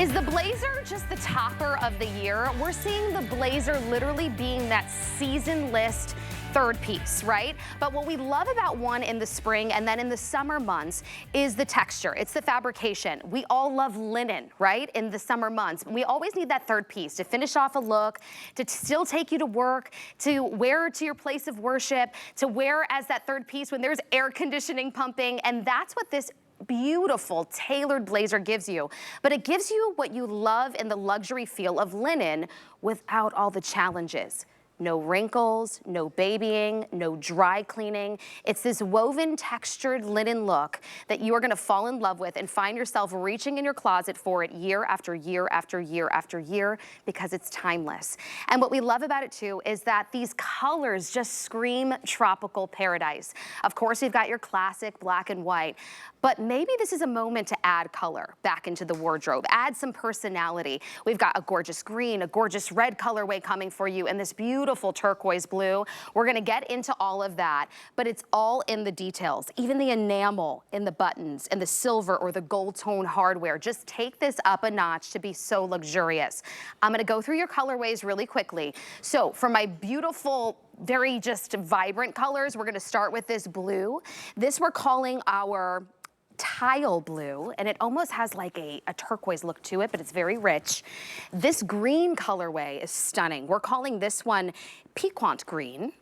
Is the blazer just the topper of the year? We're seeing the blazer literally being that season list third piece, right? But what we love about one in the spring and then in the summer months is the texture. It's the fabrication. We all love linen, right? In the summer months. We always need that third piece to finish off a look, to still take you to work, to wear to your place of worship, to wear as that third piece when there's air conditioning pumping. And that's what this beautiful tailored blazer gives you. But it gives you what you love in the luxury feel of linen without all the challenges. No wrinkles, no babying, no dry cleaning. It's this woven, textured linen look that you are gonna fall in love with and find yourself reaching in your closet for it year after year after year after year because it's timeless. And what we love about it too is that these colors just scream tropical paradise. Of course, you've got your classic black and white, but maybe this is a moment to add color back into the wardrobe, add some personality. We've got a gorgeous green, a gorgeous red colorway coming for you, and this beautiful turquoise blue. We're gonna get into all of that, but it's all in the details. Even the enamel in the buttons and the silver or the gold tone hardware. Just take this up a notch to be so luxurious. I'm gonna go through your colorways really quickly. So for my beautiful, very just vibrant colors, we're gonna start with this blue. This we're calling our tile blue, and it almost has like a turquoise look to it, but it's very rich. This green colorway is stunning. We're calling this one piquant green.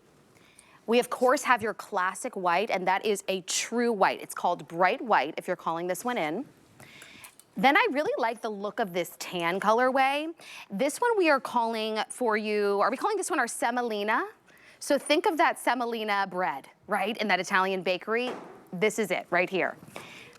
We of course have your classic white, and that is a true white. It's called bright white if you're calling this one in. Then I really like the look of this tan colorway. This one we are calling for you, are we calling this one our semolina? So think of that semolina bread, right? In that Italian bakery. This is it right here.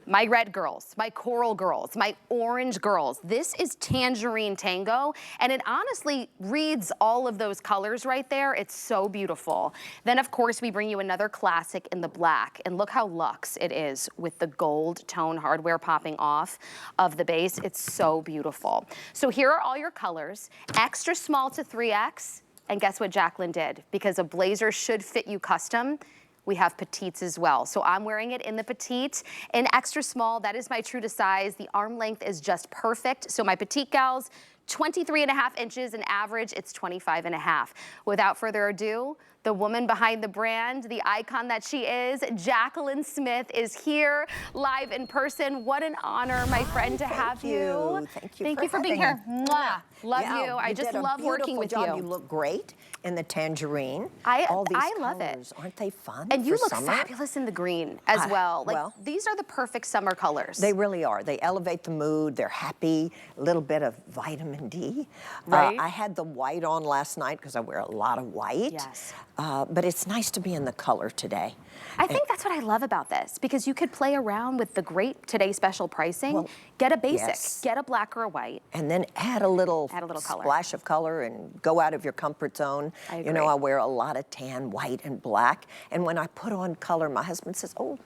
My red girls, my coral girls, my orange girls. This is Tangerine Tango, and it honestly reads all of those colors right there. It's so beautiful. Then of course we bring you another classic in the black, and look how luxe it is with the gold tone hardware popping off of the base. It's so beautiful. So here are all your colors, extra small to 3X, and guess what Jaclyn did? Because a blazer should fit you custom, we have petites as well. So I'm wearing it in the petite. In extra small, that is my true to size. The arm length is just perfect. So my petite gals, 23.5 inches, and average, it's 25.5. Without further ado, the woman behind the brand, the icon that she is, Jaclyn Smith is here live in person. What an honor, my friend, to have you. Thank you for being here. Mwah. Love you. I just love working with you. You look great in the tangerine. All these I love it. Aren't they fun? And you look summer? fabulous in the green as well. Like these are the perfect summer colors. They really are. They elevate the mood. They're happy. A little bit of vitamin D. Right. I had the white on last night because I wear a lot of white. Yes. But it's nice to be in the color today. I think that's what I love about this, because you could play around with the great Today Special pricing, get a basic, get a black or a white. And then add a little color. Splash of color and go out of your comfort zone. I agree. You know, I wear a lot of tan, white, and black. And when I put on color, my husband says, oh,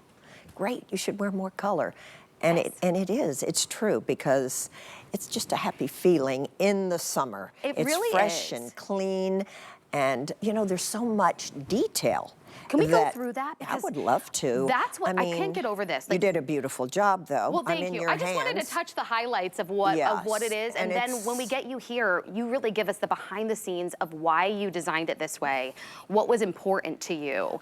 great, you should wear more color. And it's true, because it's just a happy feeling in the summer. It really is. It's fresh and clean. And, you know, there's so much detail. Can we go through that? I would love to. That's what, I can't get over this. You did a beautiful job, though. Well, thank you. I just wanted to touch the highlights of what it is, and then when we get you here, you really give us the behind the scenes of why you designed it this way, what was important to you.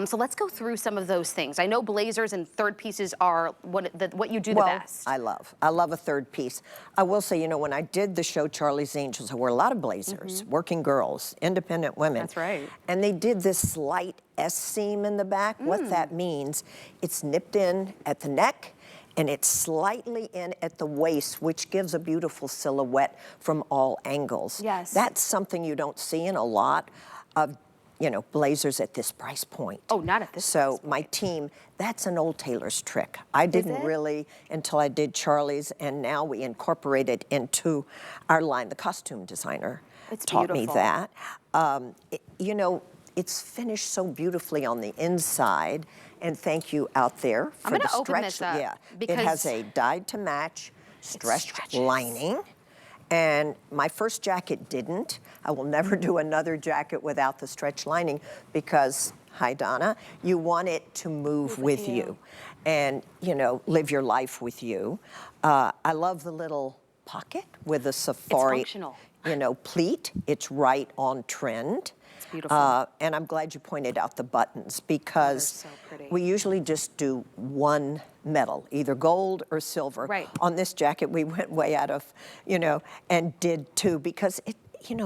So let's go through some of those things. I know blazers and third pieces are what you do the best. I love a third piece. I will say, you know, when I did the show Charlie's Angels, I wore a lot of blazers, working girls, independent women. That's right. And they did this slight S-seam in the back. What that means, it's nipped in at the neck and it's slightly in at the waist, which gives a beautiful silhouette from all angles. Yes. That's something you don't see in a lot of, you know, blazers at this price point. Oh, not at this So my team, that's an old tailor's trick. I didn't really until I did Charlie's, and now we incorporate it into our line. The costume designer taught me that. You know, it's finished so beautifully on the inside, and thank you out there for the stretch. Open this up, It has a dyed to match stretch lining, and my first jacket didn't. I will never do another jacket without the stretch lining because, hi Donna, you want it to move with you and, you know, live your life with you. I love the little pocket with a safari, functional. pleat. It's right on trend. It's beautiful. And I'm glad you pointed out the buttons because so pretty. we usually just do one metal, either gold or silver. Right. On this jacket, we went way out of, and did two because it,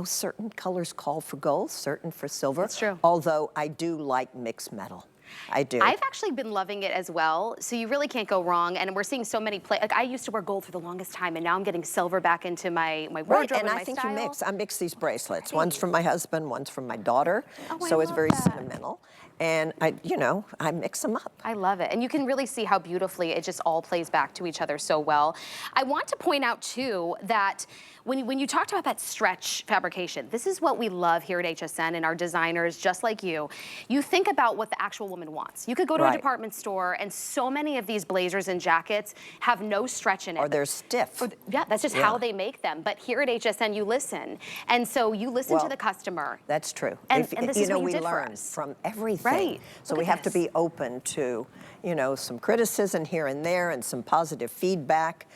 certain colors call for gold, certain for silver. That's true. Although I do like mixed metal. I do. I've actually been loving it as well, so you really can't go wrong. And we're seeing so many like I used to wear gold for the longest time, and now I'm getting silver back into my wardrobe Right, and my I think style. you mix. I mix these bracelets. Right. One's from my husband, one's from my daughter. Oh, so I it's love very that. sentimental. And I mix them up. I love it. And you can really see how beautifully it just all plays back to each other so well. I want to point out too that when you talked about that stretch fabrication, this is what we love here at HSN and our designers, just like you. You think about what the actual woman wants. You could go to a department store and so many of these blazers and jackets have no stretch in it. Or they're stiff. Yeah, that's just how they make them. But here at HSN, you listen. And so you listen to the customer. That's true. And this is what you did we for learn us. from everything. Right. So Look we at have to this. be open to, some criticism here and there and some positive feedback.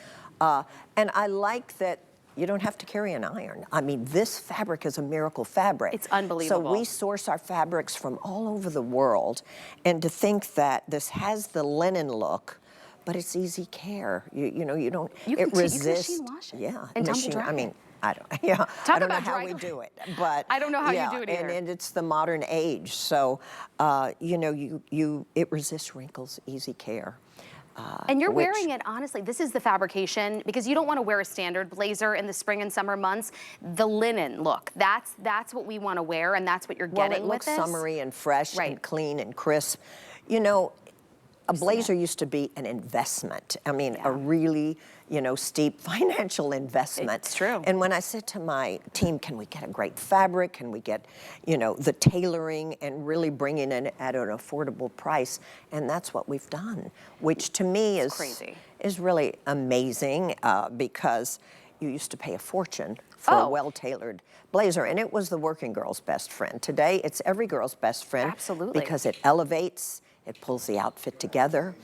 And I like that you don't have to carry an iron. I mean, this fabric is a miracle fabric. It's unbelievable. So we source our fabrics from all over the world. And to think that this has the linen look, but it's easy care. You don't, it resists. You can machine wash it. Yeah. And tumble machine, dry I mean, it. I don't know about how dry we clean. do it, but I don't know how you do it either. And it's the modern age, so it resists wrinkles, easy care. And you're wearing it, honestly, this is the fabrication, because you don't want to wear a standard blazer in the spring and summer months. The linen look, that's what we want to wear, and that's what you're getting with this. Well, it looks summery and fresh and clean and crisp. A blazer used to be an investment. I mean, a really, steep financial investment. It's true. And when I said to my team, can we get a great fabric? Can we get, the tailoring and really bring it in at an affordable price? And that's what we've done, which to me is crazy. Is really amazing because you used to pay a fortune for a well-tailored blazer, and it was the working girl's best friend. Today, it's every girl's best friend. Absolutely. Because it elevates, it pulls the outfit together.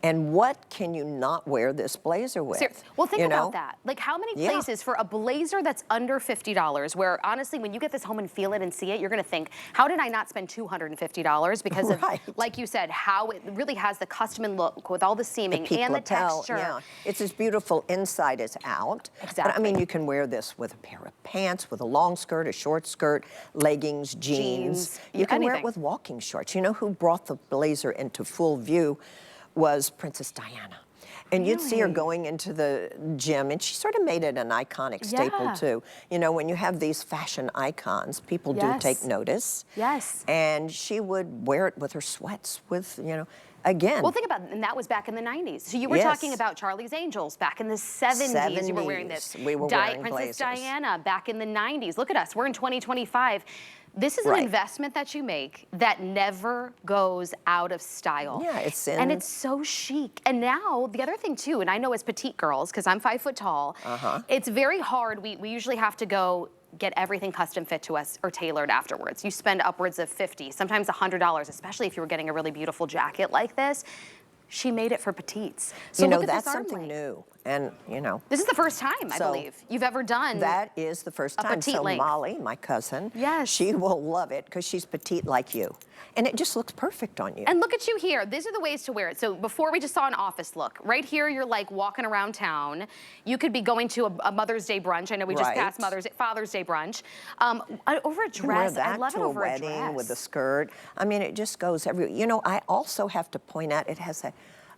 And what can you not wear this blazer with? Well, think about that. Like, how many places for a blazer that's under $50, where honestly, when you get this home and feel it and see it, you're going to think, how did I not spend $250? Because of, like you said, how it really has the custom look with all the seaming and the texture. Yeah, it's as beautiful inside as out. Exactly. But I mean, you can wear this with a pair of pants, with a long skirt, a short skirt, leggings, jeans. You can wear it with walking shorts. You know who brought the blazer into full view? Was Princess Diana. And you'd see her going into the gym, and she sort of made it an iconic staple too. When you have these fashion icons, people do take notice. Yes. And she would wear it with her sweats, with, again. Well, think about it, and that was back in the 90s. So you were talking about Charlie's Angels back in the 70s. You were wearing this. We were wearing Princess blazers. Diana back in the 90s. Look at us, we're in 2025. This is an investment that you make that never goes out of style. Yeah, it's in. And it's so chic. And now, the other thing too, and I know as petite girls, because I'm 5 foot tall, it's very hard. We usually have to go get everything custom fit to us or tailored afterwards. You spend upwards of $50, sometimes $100, especially if you were getting a really beautiful jacket like this. She made it for petites. So look at that's this arm something length. new. And, This is the first time, I believe, you've ever done that is the first time. petite So length. Molly, my cousin, Yes. she will love it because she's petite like you. And it just looks perfect on you. And look at you here. These are the ways to wear it. So before we just saw an office look. Right here, you're like walking around town. You could be going to a Mother's Day brunch. I know we just passed Father's Day brunch. Over a dress, I love it over a dress. With a skirt. I mean, it just goes everywhere. I also have to point out it has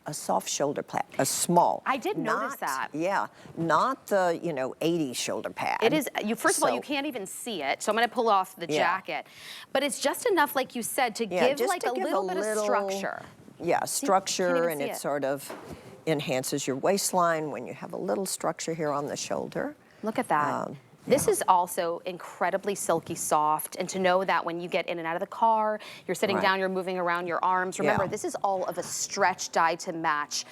a soft shoulder pad, a small. I did notice that. Yeah, not the 80s shoulder pad. It is. First of all, you can't even see it, so I'm going to pull off the jacket. But it's just enough, like you said, to give like a little bit of structure. Yeah, structure, and it sort of enhances your waistline when you have a little structure here on the shoulder. Look at that. This is also incredibly silky soft, and to know that when you get in and out of the car, you're sitting down, you're moving around your arms. Remember, this is all of a stretch dye to match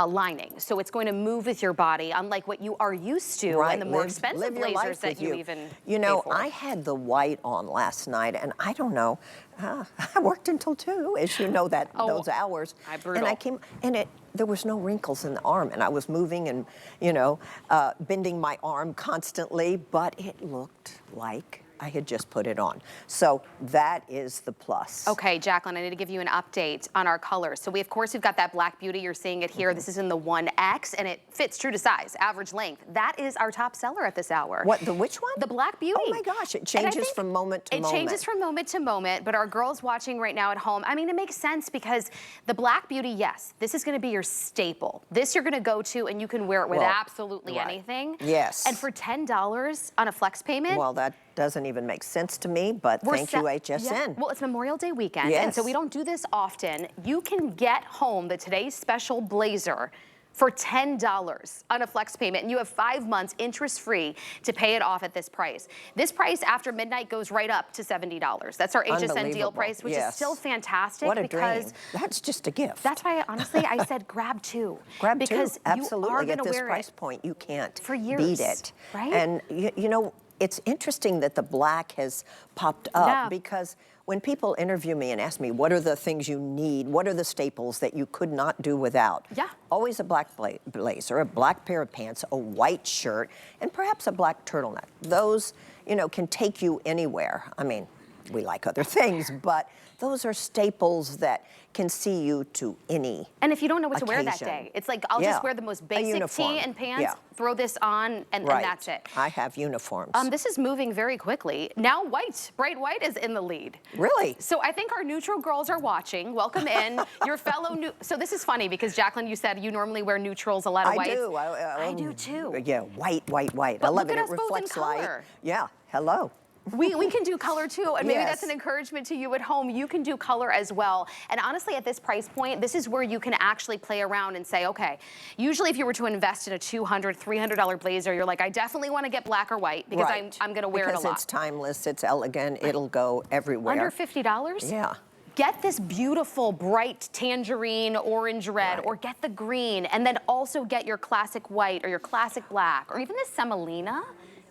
lining, so it's going to move with your body, unlike what you are used to and the more expensive blazers that you even pay for. I had the white on last night, and I don't know, I worked until 2, as you know, those hours. Brutal. And I came, and there was no wrinkles in the arm, and I was moving and, bending my arm constantly, but it looked like I had just put it on. So that is the plus. Okay, Jaclyn, I need to give you an update on our colors. So we've got that Black Beauty. You're seeing it here. This is in the 1X, and it fits true to size, average length. That is our top seller at this hour. Which one? The Black Beauty. Oh my gosh, it changes from moment to moment. It changes from moment to moment, but our girls watching right now at home, I mean, it makes sense because the Black Beauty, yes, this is gonna be your staple. This you're gonna go to and you can wear it with absolutely anything. Yes. And for $10 on a flex payment. Well, that doesn't even make sense to me, but thank you, HSN. Yeah. Well, it's Memorial Day weekend, yes. and so we don't do this often. You can get home the Today's Special blazer for $10 on a flex payment, and you have 5 months interest-free to pay it off at this price. This price after midnight goes right up to $70. That's our HSN deal price, which is still fantastic. What a dream. That's just a gift. That's why, honestly, I said grab two. Grab because two, absolutely. You are at this wear price point, you can't for years, beat it. Right? And you know, it's interesting that the black has popped up because when people interview me and ask me, what are the things you need? What are the staples that you could not do without? Yeah. Always a black blazer, a black pair of pants, a white shirt, and perhaps a black turtleneck. Those, can take you anywhere. I mean, we like other things, but those are staples that can see you to any And if you don't know what to wear occasion. that day, it's like, I'll just wear the most basic tee and pants, throw this on, and that's it. I have uniforms. This is moving very quickly. Now white, bright white is in the lead. Really? So I think our neutral girls are watching. Welcome in. Your fellow so this is funny because Jaclyn, you said you normally wear neutrals, a lot of whites. I do. I do too. Yeah, white. But I love look it. at us It both in reflects light. color. Yeah, hello. We can do color too, and maybe that's an encouragement to you at home. You can do color as well. And honestly, at this price point, this is where you can actually play around and say, okay, usually if you were to invest in a $200, $300 blazer, you're like, I definitely want to get black or white because I'm going to wear it a lot. Because it's timeless, it's elegant, it'll go everywhere. Under $50? Yeah. Get this beautiful, bright tangerine, orange red, or get the green, and then also get your classic white or your classic black, or even this semolina.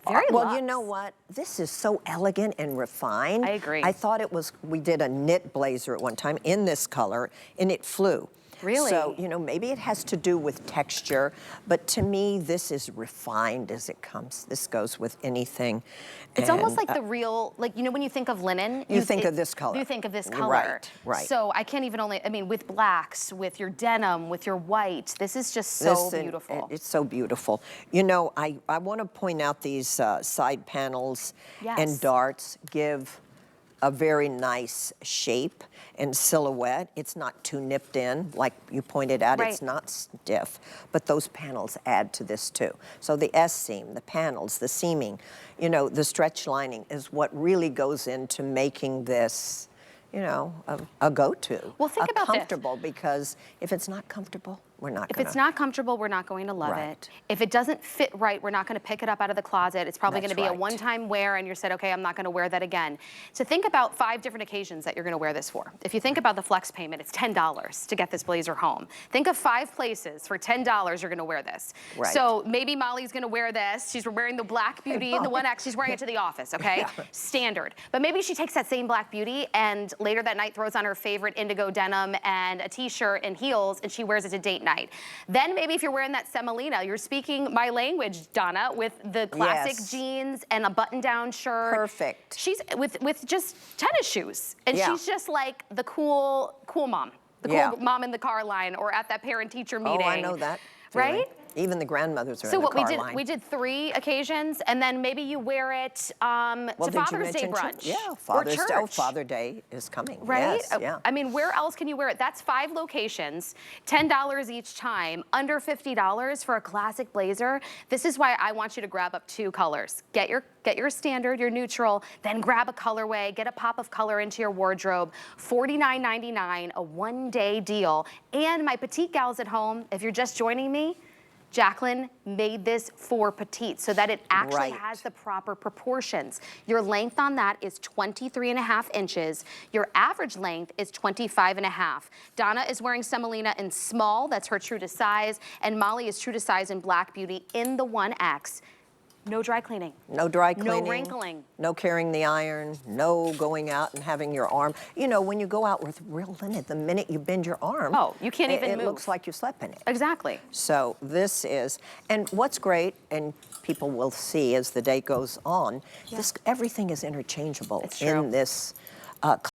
Very well, luxe. you know what? This is so elegant and refined. I agree. I thought we did a knit blazer at one time in this color, and it flew. Really? So, maybe it has to do with texture, but to me, this is refined as it comes. This goes with anything. It's almost like the real, when you think of linen. You think of this color. You think of this color. Right. So I can't even with blacks, with your denim, with your white, this is just so beautiful. It's so beautiful. I want to point out these side panels and darts give a very nice shape and silhouette. It's not too nipped in, like you pointed out. It's not stiff, but those panels add to this too. So the S-seam, the panels, the seaming, the stretch lining is what really goes into making this, a go-to. Well, think about comfortable, because if it's not comfortable, we're not If it's not comfortable, we're not going to love it. If it doesn't fit right, we're not going to pick it up out of the closet. It's probably going to be a one-time wear, and you said, okay, I'm not going to wear that again. So think about 5 different occasions that you're going to wear this for. If you think about the flex payment, it's $10 to get this blazer home. Think of 5 places for $10 you're going to wear this. So maybe Molly's going to wear this. She's wearing the Black Beauty in the 1X. She's wearing it to the office, okay? Standard. But maybe she takes that same Black Beauty and later that night throws on her favorite indigo denim and a t-shirt and heels, and she wears it to date night. Then maybe if you're wearing that semolina, you're speaking my language, Donna, with the classic jeans and a button-down shirt. Perfect. She's with just tennis shoes, and she's just like the cool mom, the cool mom in the car line or at that parent-teacher meeting. Oh, I know that. Right? Even the grandmothers are in so the what car line. We did 3 occasions, and then maybe you wear it to Father's Day brunch. Yeah, Father's Day. Oh, Father Day is coming. Right? Yes, yeah. I mean, where else can you wear it? That's 5 locations, $10 each time, under $50 for a classic blazer. This is why I want you to grab up 2 colors. Get your standard, your neutral, then grab a colorway, get a pop of color into your wardrobe. $49.99, a one-day deal. And my petite gals at home, if you're just joining me, Jaclyn made this for petite so that it actually has the proper proportions. Your length on that is 23.5 inches. Your average length is 25.5. Donna is wearing semolina in small, that's her true to size, and Molly is true to size in Black Beauty in the 1X. No dry cleaning. No dry cleaning. No wrinkling. No carrying the iron. No going out and having your arm. You know, when you go out with real linen, the minute you bend your arm, oh, you can't even move. It looks like you slept in it. Exactly. So this is, and what's great, and people will see as the day goes on, everything is interchangeable in this